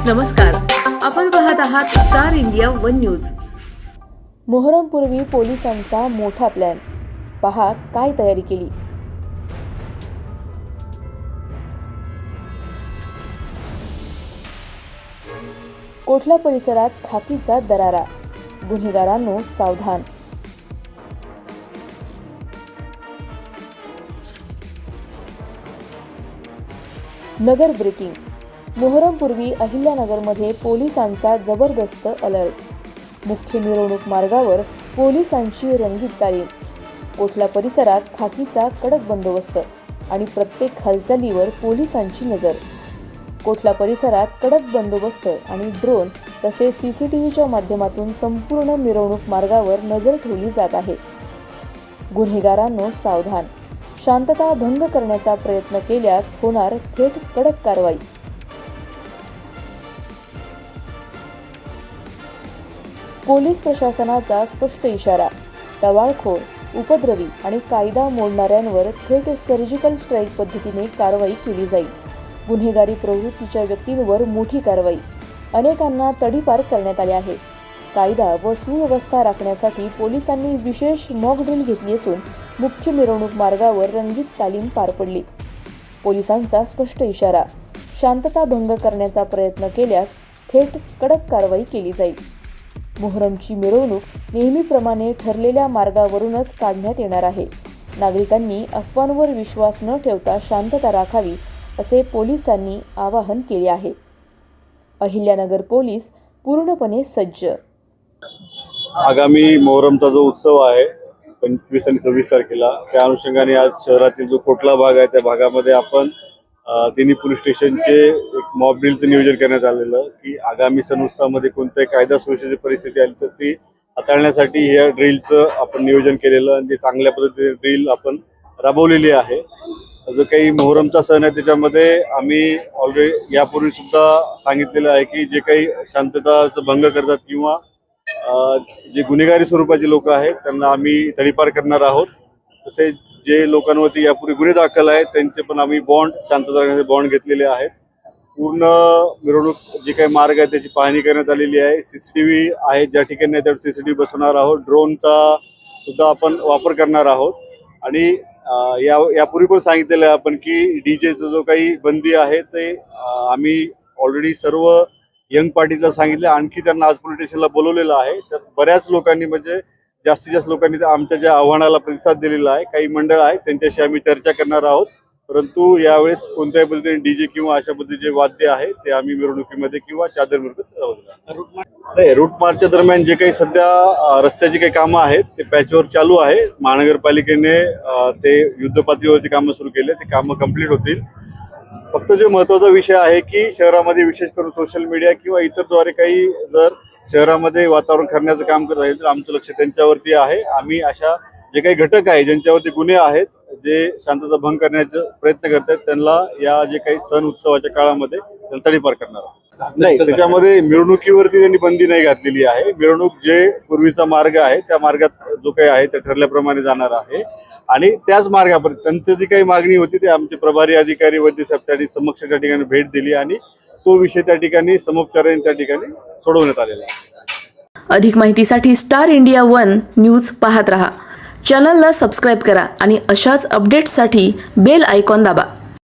नमस्कार, आपण पाहत आहात स्टार इंडिया वन न्यूज। मोहरमपूर्वी पोलिसांचा मोठा प्लॅन, पहा काय तयारी केली। कोठला परिसरात खाकीचा दरारा, गुन्हेगारांनो सावधान। नगर ब्रेकिंग, मोहरमपूर्वी अहिल्यानगरमध्ये पोलिसांचा जबरदस्त अलर्ट। मुख्य मिरवणूक मार्गावर पोलिसांची रंगीत तालीम, कोठला परिसरात खाकीचा कडक बंदोबस्त आणि प्रत्येक हालचालीवर पोलिसांची नजर। कोठला परिसरात कडक बंदोबस्त आणि ड्रोन तसेच CCTVच्या माध्यमातून संपूर्ण मिरवणूक मार्गावर नजर ठेवली जात आहे। गुन्हेगारांनो सावधान, शांतता भंग करण्याचा प्रयत्न केल्यास होणार थेट कडक कारवाई। पोलीस प्रशासनाचा स्पष्ट इशारा, टवाळखोर, उपद्रवी आणि कायदा मोडणाऱ्यांवर थेट सर्जिकल स्ट्राईक पद्धतीने कारवाई केली जाईल। गुन्हेगारी प्रवृत्तीच्या व्यक्तींवर मोठी कारवाई, अनेकांना तडीपार करण्यात आले आहे। कायदा व सुव्यवस्था राखण्यासाठी पोलिसांनी विशेष मॉक ड्रिल घेतली असून मुख्य मिरवणूक मार्गावर रंगीत तालीम पार पडली। पोलिसांचा स्पष्ट इशारा, शांतता भंग करण्याचा प्रयत्न केल्यास थेट कडक कारवाई केली जाईल। मोहरमची मिरवणूक नेहमीप्रमाणे ठरलेल्या मार्गावरूनच काढण्यात येणार आहे। नागरिकांनी अफवांवर विश्वास न ठेवता शांतता राखावी असे पोलिसांनी आवाहन केले आहे। अहिल्यानगर पोलीस पूर्णपणे सज्ज। आगामी मोहरमचा जो उत्सव आहे 25 आणि 26 तारखेला, त्या अनुषंगाने आज शहरातील जो कोटला भाग आहे त्या भागामध्ये आपण तिन्ही पोलीस स्टेशनचे एक मॉब ड्रिलचं नियोजन करण्यात आलेलं की आगामी सण उत्सवामध्ये कोणत्याही कायदा सुव्यवस्थेची परिस्थिती आली तर ती हाताळण्यासाठी या ड्रिलचं आपण नियोजन केलेलं आणि चांगल्या पद्धतीने ड्रिल आपण राबवलेली आहे। जो काही मोहरमचा सण आहे त्याच्यामध्ये आम्ही ऑलरेडी यापूर्वी सुद्धा सांगितलेलं आहे की जे काही शांतताचं भंग करतात किंवा जे गुन्हेगारी स्वरूपाचे लोक आहेत त्यांना आम्ही तडीपार करणार आहोत। तसेच जे लोकांवरती यापूर्वी गुन्हे दाखल आहेत त्यांचे पण आम्ही शांतता राखण्याचे बॉन्ड घेतलेले आहेत। पूर्ण मिरवणूक जे काही मार्ग आहे त्याची पाहणी करण्यात आलेली आहे। CCTV आहे ज्या ठिकाणी त्या CCTV बसवणार आहोत। ड्रोनचा सुद्धा आपण वापर करणार आहोत आणि यापूर्वी पण सांगितलेलं आहे आपण की डीजेचा जो काही बंदी आहे ते आम्ही ऑलरेडी सर्व यंग पार्टीला सांगितलं, आणखी त्यांना आज पोलीस स्टेशनला बोलवलेलं आहे। त्यात बऱ्याच लोकांनी म्हणजे जास्तीत जास्त लोकांनी आमच्या ज्या आव्हानाला प्रतिसाद दिलेला आहे। काही मंडळ आहेत त्यांच्याशी आम्ही चर्चा करणार आहोत, परंतु यावेळेस कोणत्याही पद्धतीने डीजे किंवा अशा पद्धतीचे वाद्य आहे ते आम्ही मिरवणुकीमध्ये किंवा चादर मिरवणुकीत रूट मार्चच्या दरम्यान जे काही सध्या रस्त्याची काही कामं आहेत ते पॅचवर चालू आहे। महानगरपालिकेने ते युद्ध पातळीवरती कामं सुरू केले, ते कामं कंप्लीट होतील। फक्त जो महत्त्वाचा विषय आहे की शहरामध्ये विशेष करून सोशल मीडिया किंवा इतरद्वारे काही जर शहरामध्ये वातावरण करण्याचं काम करत असेल तर आमचं लक्ष त्यांच्यावरती आहे। आम्ही अशा जे काही घटक आहे ज्यांच्यावरती गुन्हे आहेत, जे शांतता भंग करण्याचा प्रयत्न करतात त्यांना या जे काही सण उत्सवाच्या काळामध्ये त्यांना तडीपार करणार आहोत। नाही, त्याच्यामध्ये मिरवणुकीवरती त्यांनी बंदी नाही घातलेली आहे। मिरवणूक जे पूर्वीचा मार्ग आहे त्या मार्गात जो काही आहे ते ठरल्याप्रमाणे जाणार आहे आणि त्याच मार्गापर्यंत त्यांची जी काही मागणी होती ते आमचे प्रभारी अधिकारी वैद्य साहेब त्यांनी समक्ष त्या ठिकाणी भेट दिली आणि तो विषय त्या ठिकाणी समोपचाराने त्या ठिकाणी सोडवण्यात आलेला आहे। अधिक माहितीसाठी स्टार इंडिया वन न्यूज पाहत रहा। चॅनलला सबस्क्राइब करा आणि अशाच अपडेट्ससाठी बेल आयकॉन दाबा।